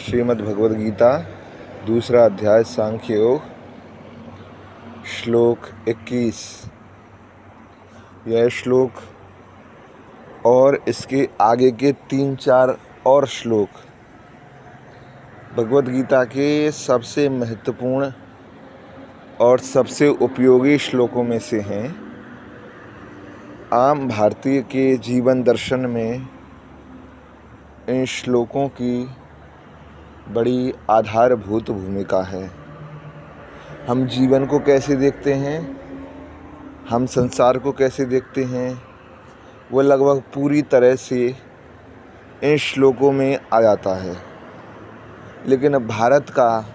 श्रीमद् भगवद गीता दूसरा अध्याय सांख्य योग श्लोक 21। यह श्लोक और इसके आगे के 3-4 और श्लोक भगवद गीता के सबसे महत्वपूर्ण और सबसे उपयोगी श्लोकों में से हैं। आम भारतीय के जीवन दर्शन में इन श्लोकों की बड़ी आधारभूत भूमिका है। हम जीवन को कैसे देखते हैं, हम संसार को कैसे देखते हैं, वो लगभग पूरी तरह से इन श्लोकों में आ जाता है। लेकिन भारत का,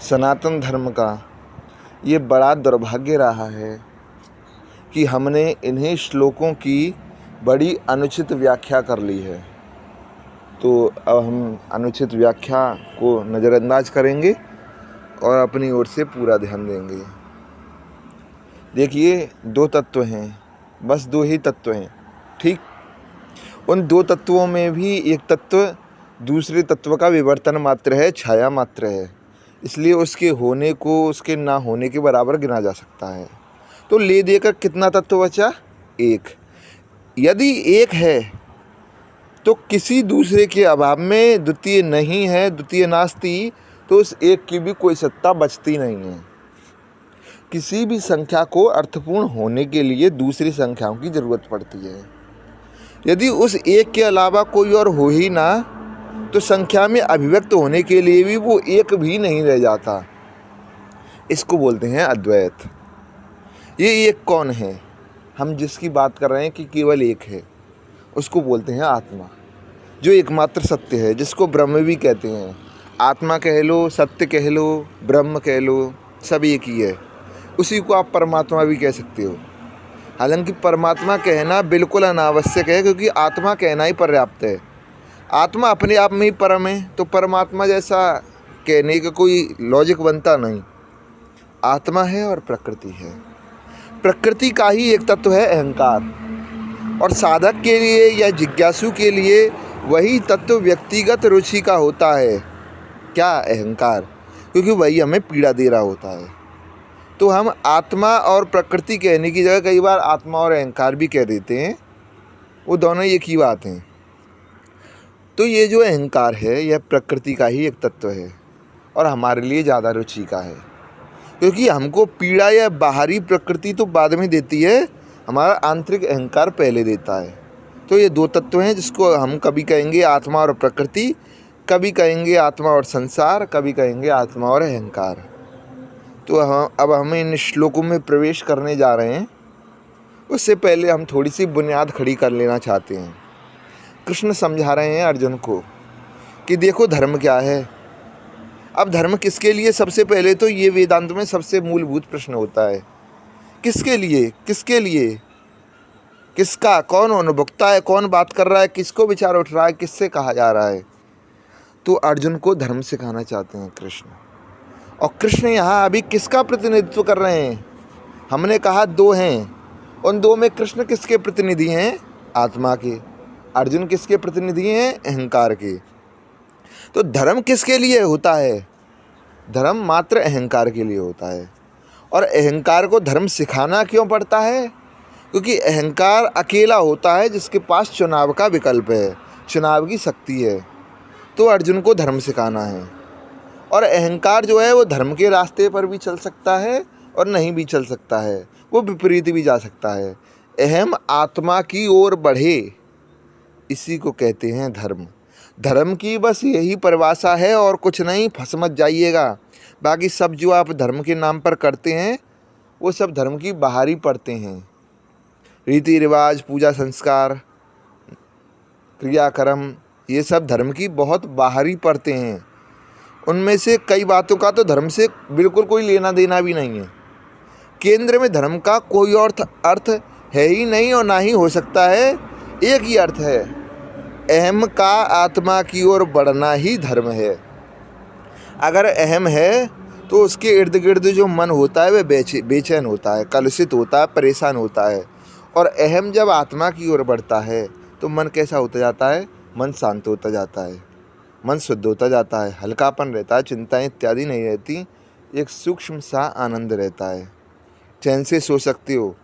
सनातन धर्म का ये बड़ा दुर्भाग्य रहा है कि हमने इन्हीं श्लोकों की बड़ी अनुचित व्याख्या कर ली है। तो अब हम अनुचित व्याख्या को नज़रअंदाज करेंगे और अपनी ओर से पूरा ध्यान देंगे। देखिए, 2 तत्व हैं, बस 2 ही तत्व हैं, ठीक। उन 2 तत्वों में भी एक तत्व दूसरे तत्व का विवर्तन मात्र है, छाया मात्र है, इसलिए उसके होने को उसके ना होने के बराबर गिना जा सकता है। तो ले देकर कितना तत्व बचा? 1। यदि 1 है तो किसी दूसरे के अभाव में द्वितीय नहीं है, द्वितीय नास्ति, तो उस 1 की भी कोई सत्ता बचती नहीं है। किसी भी संख्या को अर्थपूर्ण होने के लिए दूसरी संख्याओं की ज़रूरत पड़ती है। यदि उस 1 के अलावा कोई और हो ही ना, तो संख्या में अभिव्यक्त होने के लिए भी वो 1 भी नहीं रह जाता। इसको बोलते हैं अद्वैत। ये 1 कौन है? हम जिसकी बात कर रहे हैं कि केवल 1 है, उसको बोलते हैं आत्मा, जो एकमात्र सत्य है, जिसको ब्रह्म भी कहते हैं। आत्मा कह लो, सत्य कह लो, ब्रह्म कह लो, सब एक ही है। उसी को आप परमात्मा भी कह सकते हो। हालांकि परमात्मा कहना बिल्कुल अनावश्यक है, क्योंकि आत्मा कहना ही पर्याप्त है। आत्मा अपने आप में ही परम है, तो परमात्मा जैसा कहने का कोई लॉजिक बनता नहीं। आत्मा है और प्रकृति है। प्रकृति का ही एक तत्व है अहंकार, और साधक के लिए या जिज्ञासु के लिए वही तत्व व्यक्तिगत रुचि का होता है। क्या? अहंकार, क्योंकि वही हमें पीड़ा दे रहा होता है। तो हम आत्मा और प्रकृति कहने की जगह कई बार आत्मा और अहंकार भी कह देते हैं, वो दोनों एक ही बात हैं। तो ये जो अहंकार है, यह प्रकृति का ही एक तत्व है और हमारे लिए ज़्यादा रुचि का है, क्योंकि हमको पीड़ा या बाहरी प्रकृति तो बाद में देती है, हमारा आंतरिक अहंकार पहले देता है। तो ये 2 तत्व हैं, जिसको हम कभी कहेंगे आत्मा और प्रकृति, कभी कहेंगे आत्मा और संसार, कभी कहेंगे आत्मा और अहंकार। तो अब हम इन श्लोकों में प्रवेश करने जा रहे हैं। उससे पहले हम थोड़ी सी बुनियाद खड़ी कर लेना चाहते हैं। कृष्ण समझा रहे हैं अर्जुन को कि देखो धर्म क्या है। अब धर्म किसके लिए? सबसे पहले तो ये वेदांत में सबसे मूलभूत प्रश्न होता है, किसके लिए? किसके लिए? किसका? कौन अनुभुक्ता है? कौन बात कर रहा है? किसको विचार उठ रहा है? किससे कहा जा रहा है? तो अर्जुन को धर्म सिखाना चाहते हैं कृष्ण। और कृष्ण यहाँ अभी किसका प्रतिनिधित्व कर रहे हैं? हमने कहा 2 हैं। उन 2 में कृष्ण किसके प्रतिनिधि हैं? आत्मा के। अर्जुन किसके प्रतिनिधि हैं? अहंकार के। तो धर्म किसके लिए होता है? धर्म मात्र अहंकार के लिए होता है। और अहंकार को धर्म सिखाना क्यों पड़ता है? क्योंकि अहंकार अकेला होता है जिसके पास चुनाव का विकल्प है, चुनाव की शक्ति है। तो अर्जुन को धर्म सिखाना है। और अहंकार जो है वो धर्म के रास्ते पर भी चल सकता है और नहीं भी चल सकता है, वो विपरीत भी जा सकता है। अहम आत्मा की ओर बढ़े, इसी को कहते हैं धर्म। धर्म की बस यही परिभाषा है और कुछ नहीं, फंस मत जाइएगा। बाकी सब जो आप धर्म के नाम पर करते हैं, वो सब धर्म की बाहरी पड़ते हैं। रीति रिवाज, पूजा संस्कार, क्रियाक्रम, ये सब धर्म की बहुत बाहरी पड़ते हैं। उनमें से कई बातों का तो धर्म से बिल्कुल कोई लेना देना भी नहीं है। केंद्र में धर्म का कोई और अर्थ है ही नहीं और ना ही हो सकता है। एक ही अर्थ है, अहम का आत्मा की ओर बढ़ना ही धर्म है। अगर अहम है तो उसके इर्द गिर्द जो मन होता है वह बेचैन होता है, कलुषित होता है, परेशान होता है। और अहम जब आत्मा की ओर बढ़ता है तो मन कैसा होता जाता है? मन शांत होता जाता है। मन शुद्ध होता जाता है, हल्कापन रहता है, चिंताएं इत्यादि नहीं रहती, एक सूक्ष्म सा आनंद रहता है, चैन से सो सकते हो,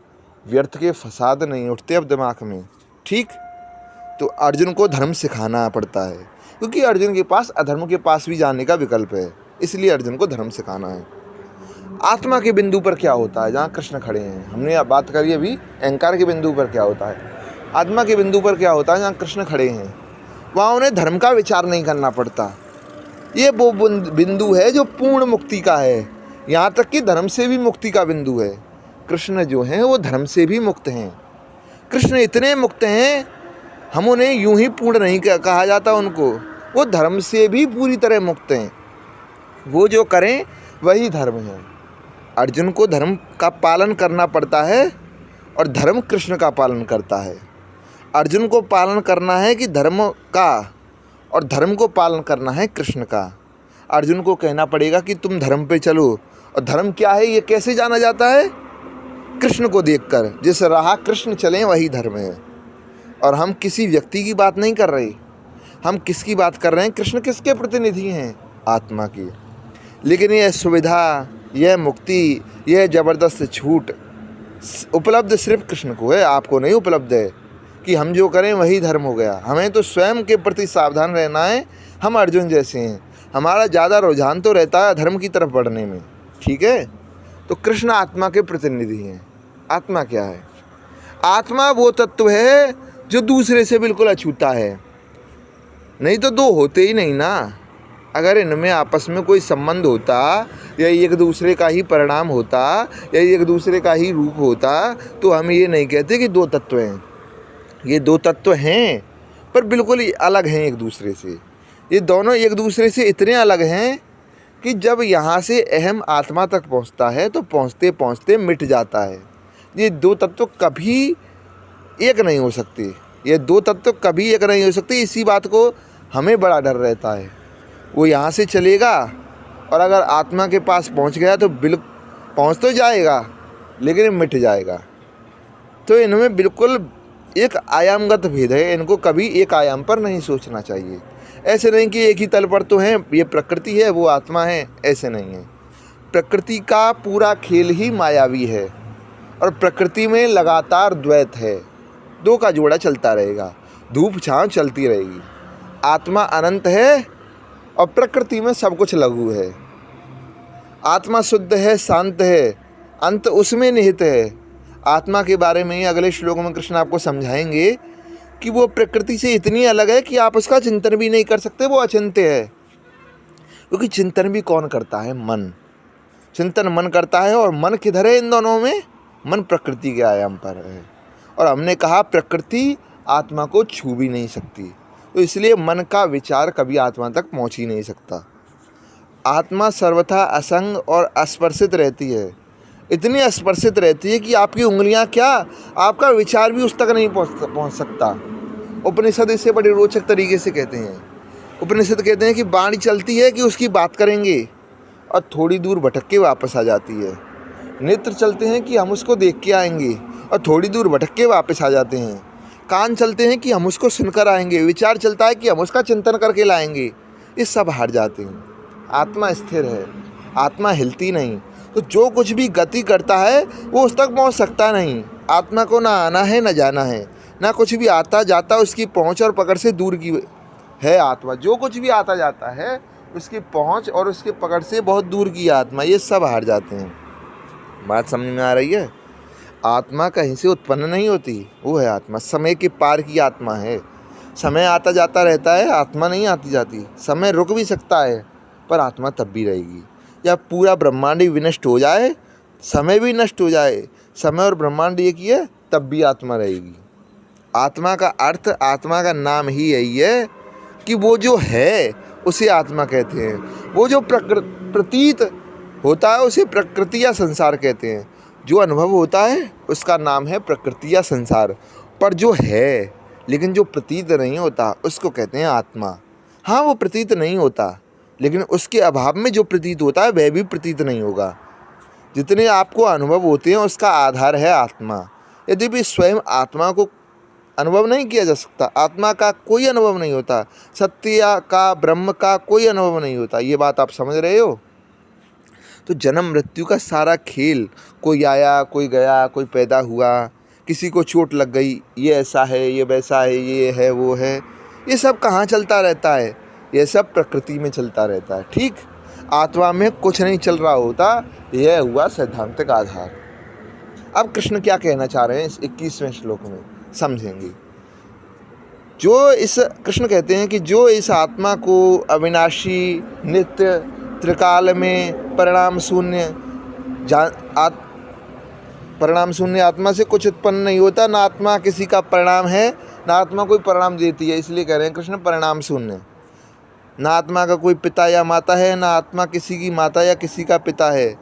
व्यर्थ के फसाद नहीं उठते अब दिमाग में। ठीक, तो अर्जुन को धर्म सिखाना पड़ता है, क्योंकि अर्जुन के पास अधर्म के पास भी जाने का विकल्प है, इसलिए अर्जुन को धर्म सिखाना है। आत्मा के बिंदु पर क्या होता है, जहाँ कृष्ण खड़े हैं, हमने बात करी अभी अहंकार के बिंदु पर क्या होता है, आत्मा के बिंदु पर क्या होता है, जहाँ कृष्ण खड़े हैं वहाँ उन्हें धर्म का विचार नहीं करना पड़ता। ये वो बिंदु है जो पूर्ण मुक्ति का है, यहाँ तक कि धर्म से भी मुक्ति का बिंदु है। कृष्ण जो हैं वो धर्म से भी मुक्त हैं। कृष्ण इतने मुक्त हैं, हम उन्हें यूं ही पूर्ण नहीं कहा जाता उनको, वो धर्म से भी पूरी तरह मुक्त हैं। वो जो करें वही धर्म है। अर्जुन को धर्म का पालन करना पड़ता है और धर्म कृष्ण का पालन करता है। अर्जुन को पालन करना है कि धर्म का, और धर्म को पालन करना है कृष्ण का। अर्जुन को कहना पड़ेगा कि तुम धर्म पे चलो, और धर्म क्या है ये कैसे जाना जाता है, कृष्ण को देखकर। जिस राह कृष्ण चलें वही धर्म है। और हम किसी व्यक्ति की बात नहीं कर रहे, हम किसकी बात कर रहे हैं, कृष्ण किसके प्रतिनिधि हैं, आत्मा की। लेकिन यह सुविधा, यह मुक्ति, यह ज़बरदस्त छूट उपलब्ध सिर्फ कृष्ण को है, आपको नहीं उपलब्ध है कि हम जो करें वही धर्म हो गया। हमें तो स्वयं के प्रति सावधान रहना है। हम अर्जुन जैसे हैं, हमारा ज़्यादा रुझान तो रहता है धर्म की तरफ बढ़ने में। ठीक है, तो कृष्ण आत्मा के प्रतिनिधि हैं। आत्मा क्या है, आत्मा वो तत्व है जो दूसरे से बिल्कुल अछूता है, नहीं तो दो होते ही नहीं ना। अगर इनमें आपस में कोई संबंध होता या एक दूसरे का ही परिणाम होता या एक दूसरे का ही रूप होता तो हम ये नहीं कहते कि दो तत्व हैं। ये दो तत्व हैं पर बिल्कुल ही अलग हैं एक दूसरे से। ये दोनों एक दूसरे से इतने अलग हैं कि जब यहाँ से अहम आत्मा तक पहुँचता है तो पहुँचते पहुँचते मिट जाता है। ये दो तत्व कभी एक नहीं हो सकते, ये दो तत्व कभी एक नहीं हो सकते। इसी बात को हमें बड़ा डर रहता है। वो यहाँ से चलेगा और अगर आत्मा के पास पहुँच गया तो पहुँच तो जाएगा लेकिन मिट जाएगा। तो इनमें बिल्कुल एक आयामगत भेद है, इनको कभी एक आयाम पर नहीं सोचना चाहिए। ऐसे नहीं कि एक ही तल पर तो हैं, ये प्रकृति है वो आत्मा है, ऐसे नहीं है। प्रकृति का पूरा खेल ही मायावी है और प्रकृति में लगातार द्वैत है, दो का जोड़ा चलता रहेगा, धूप छांव चलती रहेगी। आत्मा अनंत है और प्रकृति में सब कुछ लघु है। आत्मा शुद्ध है, शांत है, अंत उसमें निहित है। आत्मा के बारे में ही अगले श्लोक में कृष्ण आपको समझाएंगे कि वो प्रकृति से इतनी अलग है कि आप उसका चिंतन भी नहीं कर सकते, वो अचिंत्य है। क्योंकि चिंतन भी कौन करता है, मन। चिंतन मन करता है, और मन किधर है इन दोनों में, मन प्रकृति के आयाम पर है। और हमने कहा प्रकृति आत्मा को छू भी नहीं सकती, तो इसलिए मन का विचार कभी आत्मा तक पहुंच ही नहीं सकता। आत्मा सर्वथा असंग और अस्पर्शित रहती है, इतनी अस्पर्शित रहती है कि आपकी उंगलियां क्या, आपका विचार भी उस तक नहीं पहुंच सकता। उपनिषद इसे बड़े रोचक तरीके से कहते हैं। उपनिषद कहते हैं कि वाणी चलती है कि उसकी बात करेंगे और थोड़ी दूर भटक के वापस आ जाती है। नेत्र चलते हैं कि हम उसको देख के आएंगे और थोड़ी दूर भटक के वापस आ जाते हैं। कान चलते हैं कि हम उसको सुनकर आएंगे। विचार चलता है कि हम उसका चिंतन करके लाएंगे। ये सब हार जाते हैं। आत्मा स्थिर है, आत्मा हिलती नहीं। तो जो कुछ भी गति करता है वो उस तक पहुंच सकता नहीं। आत्मा को ना आना है ना जाना है, ना कुछ भी आता जाता उसकी पहुंच और पकड़ से दूर की है आत्मा। जो कुछ भी आता जाता है उसकी पहुंच और उसके पकड़ से बहुत दूर की आत्मा। ये सब हार जाते हैं। बात समझ में आ रही है? आत्मा कहीं से उत्पन्न नहीं होती, वो है आत्मा। समय के पार की आत्मा है। समय आता जाता रहता है, आत्मा नहीं आती जाती। समय रुक भी सकता है पर आत्मा तब भी रहेगी। या पूरा ब्रह्मांड ही विनष्ट हो जाए, समय भी नष्ट हो जाए, समय और ब्रह्मांड एक ही है, तब भी आत्मा रहेगी। आत्मा का अर्थ, आत्मा का नाम ही यही है कि वो जो है उसे आत्मा कहते हैं। वो जो प्रतीत होता है उसे प्रकृति या संसार कहते हैं। जो अनुभव होता है उसका नाम है प्रकृति या संसार। पर जो है लेकिन जो प्रतीत नहीं होता उसको कहते हैं आत्मा। हाँ, वो प्रतीत नहीं होता लेकिन उसके अभाव में जो प्रतीत होता है वह भी प्रतीत नहीं होगा। जितने आपको अनुभव होते हैं उसका आधार है आत्मा। यद्यपि स्वयं आत्मा को अनुभव नहीं किया जा सकता। आत्मा का कोई अनुभव नहीं होता, सत्य का, ब्रह्म का कोई अनुभव नहीं होता। ये बात आप समझ रहे हो? तो जन्म मृत्यु का सारा खेल, कोई आया, कोई गया, कोई पैदा हुआ, किसी को चोट लग गई, ये ऐसा है, ये वैसा है, ये है, वो है, ये सब कहाँ चलता रहता है? ये सब प्रकृति में चलता रहता है। ठीक, आत्मा में कुछ नहीं चल रहा होता। यह हुआ सैद्धांतिक आधार। अब कृष्ण क्या कहना चाह रहे हैं इस 21वें श्लोक में, समझेंगे। कृष्ण कहते हैं कि जो इस आत्मा को अविनाशी, नित्य, त्रिकाल में परिणाम शून्य परिणाम शून्य आत्मा से कुछ उत्पन्न नहीं होता, ना आत्मा किसी का परिणाम है, ना आत्मा कोई परिणाम देती है। इसलिए कह रहे हैं कृष्ण परिणाम शून्य। ना आत्मा का कोई पिता या माता है, ना आत्मा किसी की माता या किसी का पिता है।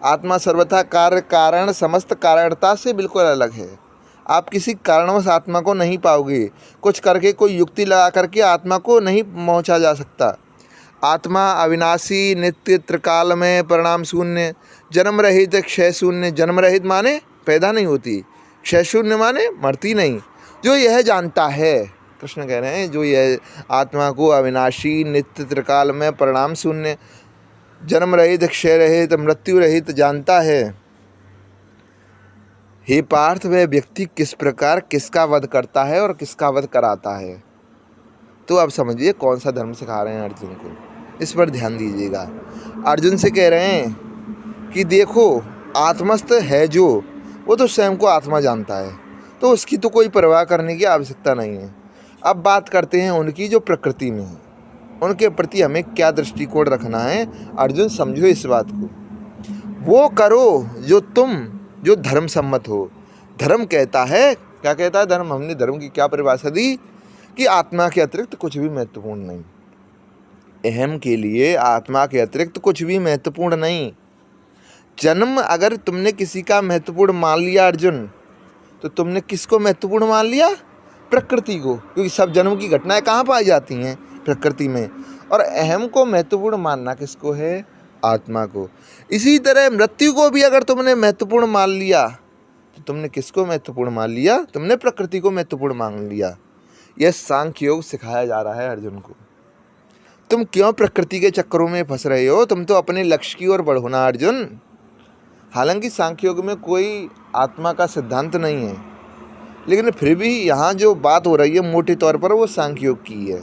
आत्मा सर्वथा कार्य कारण समस्त कारणता से बिल्कुल अलग है। आप किसी कारणवश आत्मा को नहीं पाओगे। कुछ करके, कोई युक्ति लगा करके आत्मा को नहीं पहुंचा जा सकता। आत्मा अविनाशी, नित्य, त्रिकाल में, परिणाम शून्य, जन्म रहित, क्षय शून्य। जन्म रहित माने पैदा नहीं होती, क्षय शून्य माने मरती नहीं। जो यह जानता है, कृष्ण कह रहे हैं, जो यह आत्मा को अविनाशी, नित्य, त्रिकाल में, परिणाम शून्य, जन्म रहित, क्षय रहित, मृत्यु रहित जानता है, हे पार्थ, वह व्यक्ति किस प्रकार किसका वध करता है और किसका वध कराता है। तो अब समझिए कौन सा धर्म सिखा रहे हैं अर्जुन को, इस पर ध्यान दीजिएगा। अर्जुन से कह रहे हैं कि देखो, आत्मस्थ है जो, वो तो स्वयं को आत्मा जानता है, तो उसकी तो कोई परवाह करने की आवश्यकता नहीं है। अब बात करते हैं उनकी जो प्रकृति में है, उनके प्रति हमें क्या दृष्टिकोण रखना है। अर्जुन समझो इस बात को। वो करो जो धर्म सम्मत हो। धर्म कहता है, क्या कहता है धर्म? हमने धर्म की क्या परिभाषा दी कि आत्मा के अतिरिक्त कुछ भी महत्वपूर्ण नहीं। अहम के लिए आत्मा के अतिरिक्त कुछ भी महत्वपूर्ण नहीं। जन्म अगर तुमने किसी का महत्वपूर्ण मान लिया अर्जुन, तो तुमने किसको महत्वपूर्ण मान लिया? प्रकृति को, क्योंकि सब जन्म की घटनाएं कहाँ पाई जाती हैं? प्रकृति में। और अहम को महत्वपूर्ण मानना किसको है? आत्मा को। इसी तरह मृत्यु को भी अगर तुमने महत्वपूर्ण मान लिया, तो तुमने किसको महत्वपूर्ण मान लिया? तुमने प्रकृति को महत्वपूर्ण मान लिया। यह सांख्य योग सिखाया जा रहा है अर्जुन को। तुम क्यों प्रकृति के चक्करों में फंस रहे हो? तुम तो अपने लक्ष्य की ओर बढ़ो ना अर्जुन। हालांकि सांख्य योग में कोई आत्मा का सिद्धांत नहीं है, लेकिन फिर भी यहाँ जो बात हो रही है मोटे तौर पर वो सांख्य योग की है।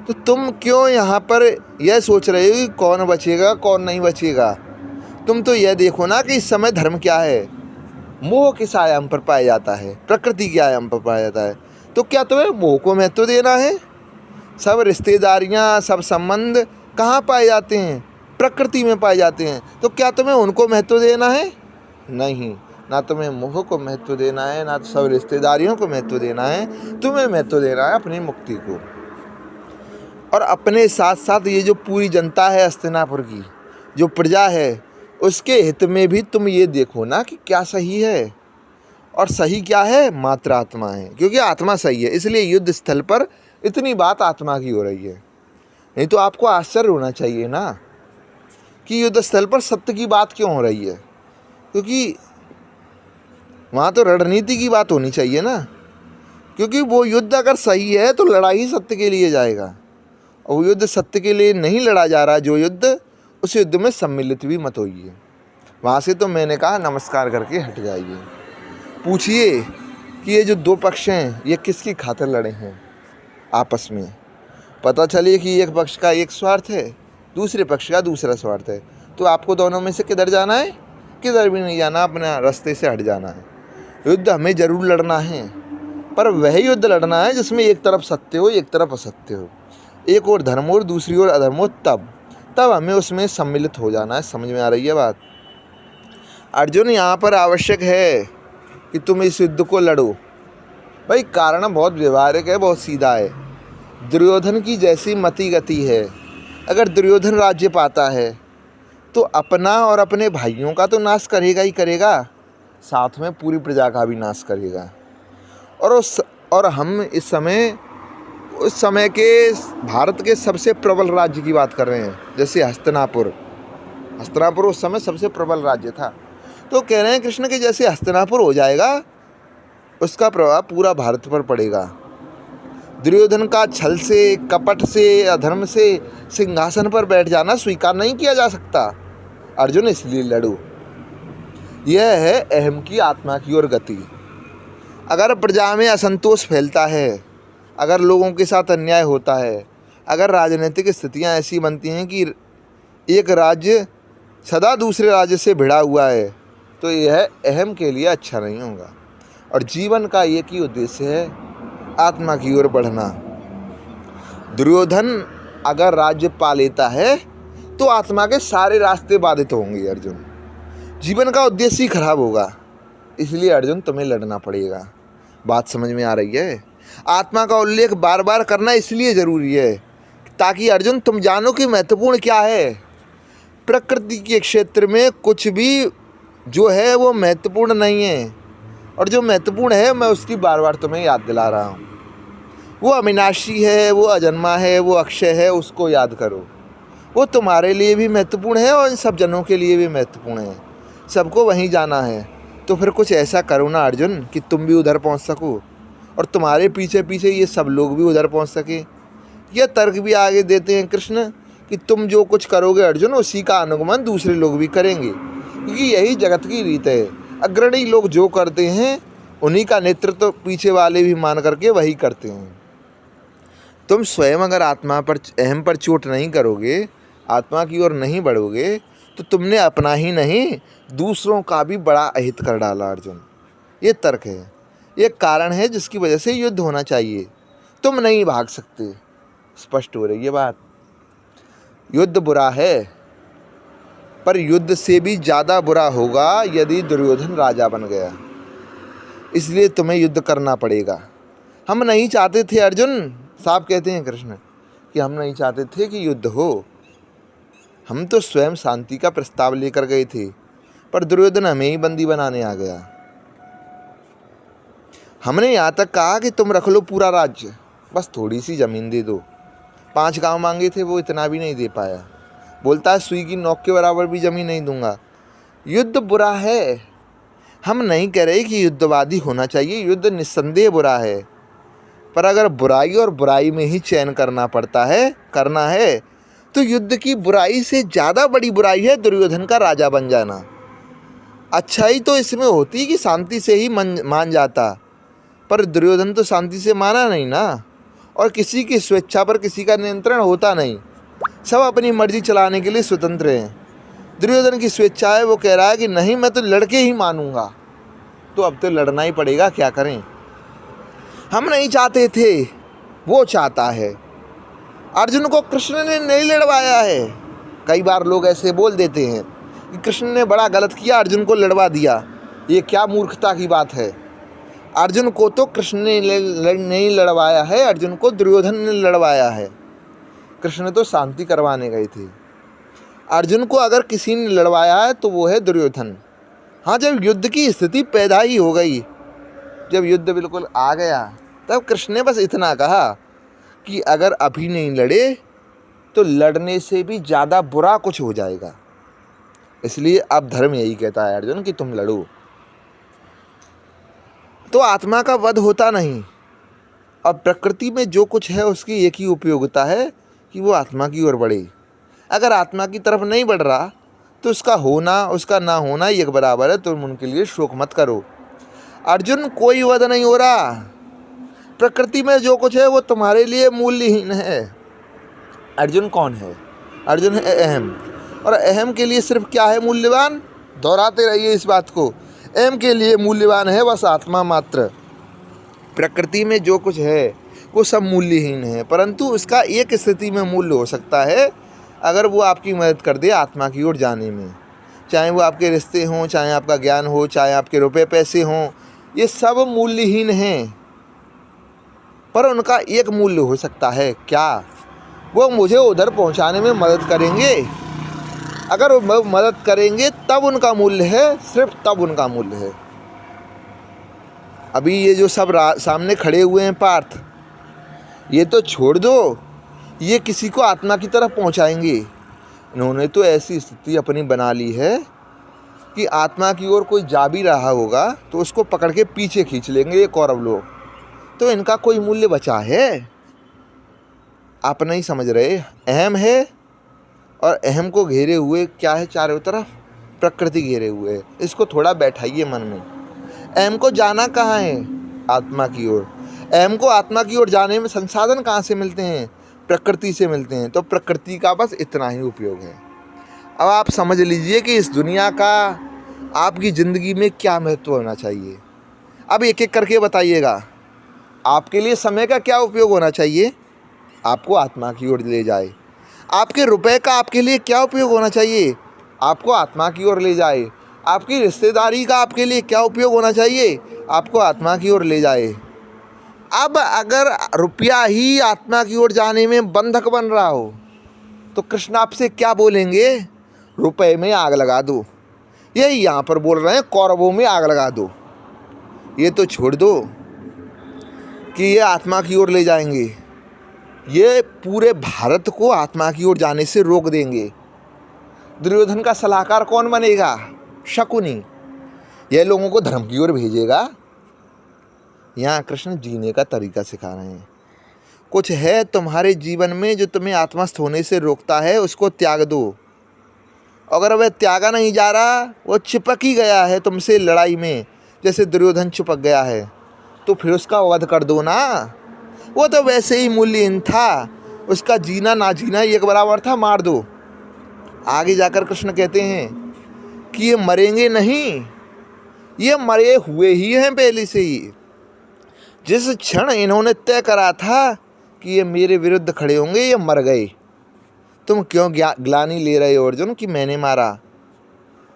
तो तुम क्यों यहाँ पर यह सोच रहे हो कि कौन बचेगा कौन नहीं बचेगा? तुम तो यह देखो ना कि इस समय धर्म क्या है। मोह किस आयाम पर पाया जाता है? प्रकृति के आयाम पर पाया जाता है। तो क्या तुम्हें मोह को महत्व देना है? सब रिश्तेदारियाँ, सब संबंध कहाँ पाए जाते हैं? प्रकृति में पाए जाते हैं। तो क्या तुम्हें उनको महत्व देना है? नहीं, ना तुम्हें मोह को महत्व देना है, ना सब रिश्तेदारियों को महत्व देना है। तुम्हें महत्व देना है अपनी मुक्ति को। और अपने साथ साथ ये जो पूरी जनता है हस्तिनापुर की, जो प्रजा है, उसके हित में भी तुम ये देखो ना कि क्या सही है। और सही क्या है? मात्र आत्मा है, क्योंकि आत्मा सही है। इसलिए युद्ध स्थल पर इतनी बात आत्मा की हो रही है। नहीं तो आपको आश्चर्य होना चाहिए ना कि युद्ध स्थल पर सत्य की बात क्यों हो रही है, क्योंकि वहाँ तो रणनीति की बात होनी चाहिए ना। क्योंकि वो युद्ध अगर सही है तो लड़ाई सत्य के लिए जाएगा, और वो युद्ध सत्य के लिए नहीं लड़ा जा रहा जो युद्ध, उस युद्ध में सम्मिलित भी मत होइए। वहाँ से तो मैंने कहा नमस्कार करके हट जाइए। पूछिए कि ये जो दो पक्ष हैं ये किसकी खातिर लड़े हैं आपस में। पता चले कि एक पक्ष का एक स्वार्थ है, दूसरे पक्ष का दूसरा स्वार्थ है, तो आपको दोनों में से किधर जाना है? किधर भी नहीं जाना, अपने रास्ते से हट जाना है। युद्ध हमें जरूर लड़ना है, पर वह युद्ध लड़ना है जिसमें एक तरफ सत्य हो, एक तरफ असत्य हो, एक और धर्म हो और दूसरी ओर अधर्म हो। तब हमें उसमें सम्मिलित हो जाना है। समझ में आ रही है बात? अर्जुन, यहाँ पर आवश्यक है कि तुम इस युद्ध को लड़ो। भाई कारण बहुत व्यवहारिक है, बहुत सीधा है। दुर्योधन की जैसी मति गति है। अगर दुर्योधन राज्य पाता है तो अपना और अपने भाइयों का तो नाश करेगा ही करेगा, साथ में पूरी प्रजा का भी नाश करेगा। और हम उस समय के भारत के सबसे प्रबल राज्य की बात कर रहे हैं, जैसे हस्तिनापुर उस समय सबसे प्रबल राज्य था। तो कह रहे हैं कृष्ण कि जैसे हस्तिनापुर हो जाएगा, उसका प्रभाव पूरा भारत पर पड़ेगा। दुर्योधन का छल से, कपट से, अधर्म से सिंहासन पर बैठ जाना स्वीकार नहीं किया जा सकता। अर्जुन, इसलिए लड़ो। यह है अहम की आत्मा की ओर गति। अगर प्रजा में असंतोष फैलता है, अगर लोगों के साथ अन्याय होता है, अगर राजनीतिक स्थितियां ऐसी बनती हैं कि एक राज्य सदा दूसरे राज्य से भिड़ा हुआ है, तो यह अहम के लिए अच्छा नहीं होगा। और जीवन का एक ही उद्देश्य है, आत्मा की ओर बढ़ना। दुर्योधन अगर राज्य पा लेता है तो आत्मा के सारे रास्ते बाधित होंगे। अर्जुन, जीवन का उद्देश्य ही खराब होगा। इसलिए अर्जुन, तुम्हें लड़ना पड़ेगा। बात समझ में आ रही है? आत्मा का उल्लेख बार बार करना इसलिए ज़रूरी है ताकि अर्जुन तुम जानो कि महत्वपूर्ण क्या है। प्रकृति के क्षेत्र में कुछ भी जो है वो महत्वपूर्ण नहीं है, और जो महत्वपूर्ण है मैं उसकी बार बार तुम्हें याद दिला रहा हूँ। वो अविनाशी है, वो अजन्मा है, वो अक्षय है, उसको याद करो। वो तुम्हारे लिए भी महत्वपूर्ण है और इन सब जनों के लिए भी महत्वपूर्ण है। सबको वहीं जाना है। तो फिर कुछ ऐसा करो ना अर्जुन कि तुम भी उधर पहुँच सको और तुम्हारे पीछे पीछे ये सब लोग भी उधर पहुँच सके। यह तर्क भी आगे देते हैं कृष्ण कि तुम जो कुछ करोगे अर्जुन, उसी का अनुगमन दूसरे लोग भी करेंगे, क्योंकि यही जगत की रीत है। अग्रणी लोग जो करते हैं उन्हीं का नेतृत्व पीछे वाले भी मान करके वही करते हैं। तुम स्वयं अगर आत्मा पर, अहम पर चोट नहीं करोगे, आत्मा की ओर नहीं बढ़ोगे, तो तुमने अपना ही नहीं दूसरों का भी बड़ा अहित कर डाला अर्जुन। ये तर्क है, ये कारण है जिसकी वजह से युद्ध होना चाहिए। तुम नहीं भाग सकते। स्पष्ट हो रही है बात? युद्ध बुरा है, पर युद्ध से भी ज़्यादा बुरा होगा यदि दुर्योधन राजा बन गया। इसलिए तुम्हें युद्ध करना पड़ेगा। हम नहीं चाहते थे अर्जुन, साफ कहते हैं कृष्ण, कि हम नहीं चाहते थे कि युद्ध हो। हम तो स्वयं शांति का प्रस्ताव लेकर गए थे, पर दुर्योधन हमें ही बंदी बनाने आ गया। हमने यहाँ तक कहा कि तुम रख लो पूरा राज्य, बस थोड़ी सी ज़मीन दे दो। 5 गांव मांगे थे, वो इतना भी नहीं दे पाया। बोलता है सुई की नोक के बराबर भी ज़मीन नहीं दूंगा। युद्ध बुरा है। हम नहीं कह रहे कि युद्धवादी होना चाहिए, युद्ध निस्संदेह बुरा है, पर अगर बुराई और बुराई में ही चयन करना है तो युद्ध की बुराई से ज़्यादा बड़ी बुराई है दुर्योधन का राजा बन जाना। अच्छाई तो इसमें होती कि शांति से ही मान जाता, पर दुर्योधन तो शांति से माना नहीं ना, और किसी की स्वेच्छा पर किसी का नियंत्रण होता नहीं। सब अपनी मर्जी चलाने के लिए स्वतंत्र हैं। दुर्योधन की स्वेच्छा है, वो कह रहा है कि नहीं, मैं तो लड़के ही मानूंगा। तो अब तो लड़ना ही पड़ेगा, क्या करें? हम नहीं चाहते थे, वो चाहता है। अर्जुन को कृष्ण ने नहीं लड़वाया है। कई बार लोग ऐसे बोल देते हैं कि कृष्ण ने बड़ा गलत किया, अर्जुन को लड़वा दिया। ये क्या मूर्खता की बात है। अर्जुन को तो कृष्ण ने नहीं लड़वाया है, अर्जुन को दुर्योधन ने लड़वाया है। कृष्ण तो शांति करवाने गए थे। अर्जुन को अगर किसी ने लड़वाया है तो वो है दुर्योधन। हाँ, जब युद्ध की स्थिति पैदा ही हो गई, जब युद्ध बिल्कुल आ गया, तब कृष्ण ने बस इतना कहा कि अगर अभी नहीं लड़े तो लड़ने से भी ज़्यादा बुरा कुछ हो जाएगा। इसलिए अब धर्म यही कहता है अर्जुन कि तुम लड़ो। तो आत्मा का वध होता नहीं। अब प्रकृति में जो कुछ है उसकी एक ही उपयोगिता है कि वो आत्मा की ओर बढ़े। अगर आत्मा की तरफ नहीं बढ़ रहा तो उसका होना उसका ना होना एक बराबर है। तुम उनके लिए शोक मत करो। अर्जुन, कोई वध नहीं हो रहा। प्रकृति में जो कुछ है वो तुम्हारे लिए मूल्यहीन है। अर्जुन कौन है? अर्जुन है अहम। और अहम के लिए सिर्फ क्या है मूल्यवान? दोहराते रहिए इस बात को। अहम के लिए मूल्यवान है बस आत्मा मात्र। प्रकृति में जो कुछ है वो सब मूल्यहीन है, परंतु उसका एक स्थिति में मूल्य हो सकता है, अगर वो आपकी मदद कर दे आत्मा की ओर जाने में। चाहे वो आपके रिश्ते हों, चाहे आपका ज्ञान हो, चाहे आपके रुपए पैसे हों, ये सब मूल्यहीन हैं, पर उनका एक मूल्य हो सकता है। क्या? वो मुझे उधर पहुंचाने में मदद करेंगे। अगर वो मदद करेंगे तब उनका मूल्य है, सिर्फ तब उनका मूल्य है। अभी ये जो सब सामने खड़े हुए हैं पार्थ, ये तो छोड़ दो, ये किसी को आत्मा की तरफ पहुंचाएंगे। इन्होंने तो ऐसी स्थिति अपनी बना ली है कि आत्मा की ओर कोई जा भी रहा होगा तो उसको पकड़ के पीछे खींच लेंगे ये कौरव लोग। तो इनका कोई मूल्य बचा है? आप नहीं समझ रहे। अहम है और अहम को घेरे हुए क्या है? चारों तरफ प्रकृति घेरे हुए है। इसको थोड़ा बैठाइए मन में। अहम को जाना कहाँ है? आत्मा की ओर। अहम को आत्मा की ओर जाने में संसाधन कहाँ से मिलते हैं? प्रकृति से मिलते हैं। तो प्रकृति का बस इतना ही उपयोग है। अब आप समझ लीजिए कि इस दुनिया का आपकी ज़िंदगी में क्या महत्व होना चाहिए। अब एक एक करके बताइएगा। आपके लिए समय का क्या उपयोग होना चाहिए? आपको आत्मा की ओर ले जाए। आपके रुपए का आपके लिए क्या उपयोग होना चाहिए? आपको आत्मा की ओर ले जाए। आपकी रिश्तेदारी का आपके लिए क्या उपयोग होना चाहिए? आपको आत्मा की ओर ले जाए। अब अगर रुपया ही आत्मा की ओर जाने में बंधक बन रहा हो तो कृष्ण आपसे क्या बोलेंगे? रुपए में आग लगा दो। यही यहाँ पर बोल रहे हैं, कौरवों में आग लगा दो। ये तो छोड़ दो कि ये आत्मा की ओर ले जाएंगे। ये पूरे भारत को आत्मा की ओर जाने से रोक देंगे। दुर्योधन का सलाहकार कौन बनेगा? शकुनी। यह लोगों को धर्म की ओर भेजेगा। यहाँ कृष्ण जीने का तरीका सिखा रहे हैं। कुछ है तुम्हारे जीवन में जो तुम्हें आत्मस्थ होने से रोकता है, उसको त्याग दो। अगर वह त्यागा नहीं जा रहा, वो चिपक ही गया है तुमसे लड़ाई में, जैसे दुर्योधन चिपक गया है, तो फिर उसका वध कर दो ना। वो तो वैसे ही मूल्यहीन था। उसका जीना ना जीना एक बराबर था, मार दो। आगे जाकर कृष्ण कहते हैं कि ये मरेंगे नहीं, ये मरे हुए ही हैं पहले से ही। जिस क्षण इन्होंने तय करा था कि ये मेरे विरुद्ध खड़े होंगे, ये मर गए। तुम क्यों ग्लानि ले रहे हो अर्जुन कि मैंने मारा?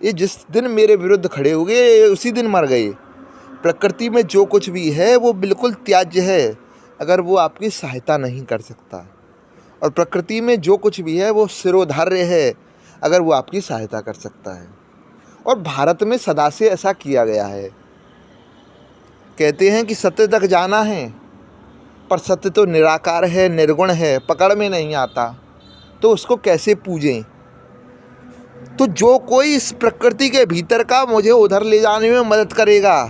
ये जिस दिन मेरे विरुद्ध खड़े हो गए उसी दिन मर गए। प्रकृति में जो कुछ भी है वो बिल्कुल त्याज्य है अगर वो आपकी सहायता नहीं कर सकता, और प्रकृति में जो कुछ भी है वो शिरोधार्य है अगर वो आपकी सहायता कर सकता है। और भारत में सदा से ऐसा किया गया है। कहते हैं कि सत्य तक जाना है, पर सत्य तो निराकार है, निर्गुण है, पकड़ में नहीं आता, तो उसको कैसे पूजें? तो जो कोई इस प्रकृति के भीतर का मुझे उधर ले जाने में मदद करेगा,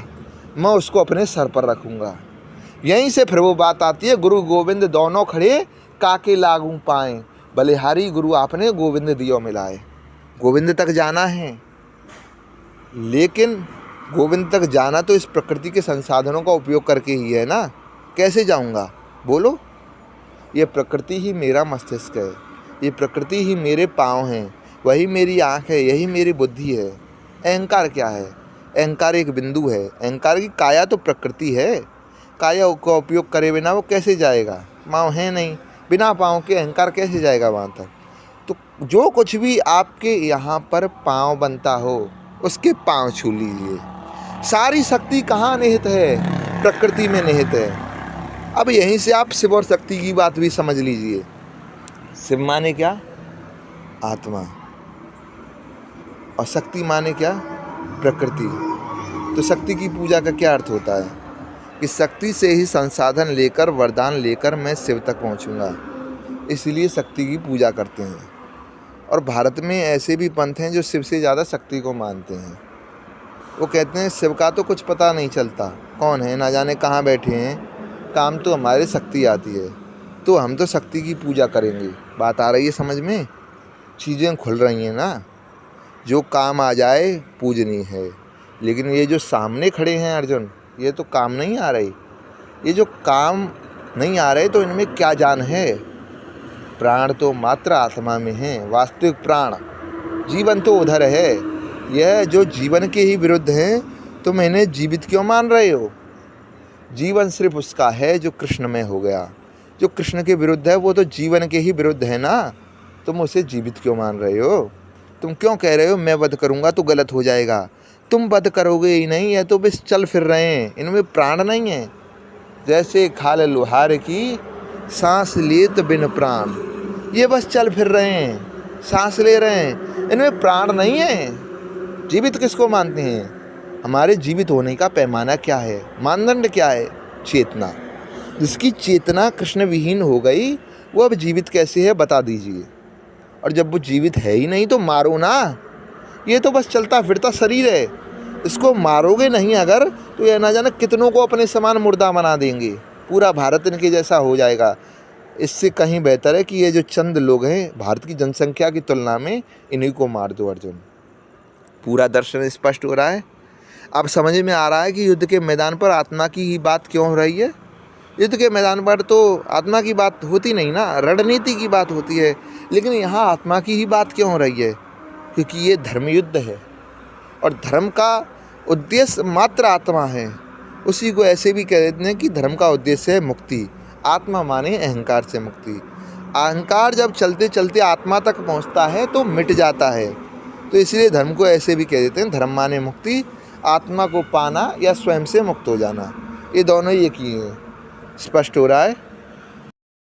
मैं उसको अपने सर पर रखूँगा। यहीं से फिर वो बात आती है, गुरु गोविंद दोनों खड़े काके लागू पाएँ, बलिहारी गुरु आपने गोविंद दियो मिलाए। गोविंद तक जाना है, लेकिन गोविंद तक जाना तो इस प्रकृति के संसाधनों का उपयोग करके ही है ना। कैसे जाऊंगा बोलो? ये प्रकृति ही मेरा मस्तिष्क है, ये प्रकृति ही मेरे पाँव हैं, वही मेरी आँख है, यही मेरी बुद्धि है। अहंकार क्या है? अहंकार एक बिंदु है। अहंकार की काया तो प्रकृति है। काया का उपयोग करे बिना वो कैसे जाएगा? पाँव है नहीं, बिना पाँव के अहंकार कैसे जाएगा वहाँ तक? तो जो कुछ भी आपके यहाँ पर पाँव बनता हो उसके पाँव छू लीजिए। सारी शक्ति कहाँ निहित है? प्रकृति में निहित है। अब यहीं से आप शिव और शक्ति की बात भी समझ लीजिए। शिव माने क्या? आत्मा। और शक्ति माने क्या? प्रकृति। तो शक्ति की पूजा का क्या अर्थ होता है? कि शक्ति से ही संसाधन लेकर, वरदान लेकर मैं शिव तक पहुंचूंगा। इसलिए शक्ति की पूजा करते हैं। और भारत में ऐसे भी पंथ हैं जो शिव से ज़्यादा शक्ति को मानते हैं। वो कहते हैं शिव का तो कुछ पता नहीं चलता, कौन है, ना जाने कहाँ बैठे हैं, काम तो हमारे शक्ति आती है, तो हम तो शक्ति की पूजा करेंगे। बात आ रही है समझ में? चीज़ें खुल रही हैं ना। जो काम आ जाए पूजनी है। लेकिन ये जो सामने खड़े हैं अर्जुन, ये तो काम नहीं आ रही। ये जो काम नहीं आ रहे तो इनमें क्या जान है? प्राण तो मात्र आत्मा में है। वास्तविक प्राण जीवन तो उधर है। यह जो जीवन के ही विरुद्ध हैं, तुम इन्हें जीवित क्यों मान रहे हो? जीवन सिर्फ उसका है जो कृष्ण में हो गया। जो कृष्ण के विरुद्ध है वो तो जीवन के ही विरुद्ध है ना। तुम उसे जीवित क्यों मान रहे हो? तुम क्यों कह रहे हो मैं वध करूँगा तो गलत हो जाएगा? तुम वध करोगे ही नहीं, है तो बस चल फिर रहे हैं, इनमें प्राण नहीं है। जैसे खाल लोहार की सांस लेत बिन प्राण, ये बस चल फिर रहे हैं, सांस ले रहे हैं, इनमें प्राण नहीं है। जीवित किसको मानते हैं? हमारे जीवित होने का पैमाना क्या है? मानदंड क्या है? चेतना। जिसकी चेतना कृष्ण विहीन हो गई वो अब जीवित कैसे है बता दीजिए। और जब वो जीवित है ही नहीं तो मारो ना। ये तो बस चलता फिरता शरीर है, इसको मारोगे नहीं अगर तो ये ना जाने कितनों को अपने समान मुर्दा बना देंगे, पूरा भारत इनके जैसा हो जाएगा। इससे कहीं बेहतर है कि ये जो चंद लोग हैं भारत की जनसंख्या की तुलना में, इन्हीं को मार दो अर्जुन। पूरा दर्शन स्पष्ट हो रहा है। अब समझ में आ रहा है कि युद्ध के मैदान पर आत्मा की ही बात क्यों हो रही है। युद्ध के मैदान पर तो आत्मा की बात होती नहीं ना, रणनीति की बात होती है, लेकिन यहाँ आत्मा की ही बात क्यों हो रही है, क्योंकि ये धर्म युद्ध है और धर्म का उद्देश्य मात्र आत्मा है। उसी को ऐसे भी कह देते हैं कि धर्म का उद्देश्य है मुक्ति। आत्मा माने अहंकार से मुक्ति। अहंकार जब चलते चलते आत्मा तक पहुंचता है तो मिट जाता है, तो इसलिए धर्म को ऐसे भी कह देते हैं धर्म माने मुक्ति, आत्मा को पाना या स्वयं से मुक्त हो जाना। ये दोनों ही एक ही हैं। स्पष्ट हो रहा है।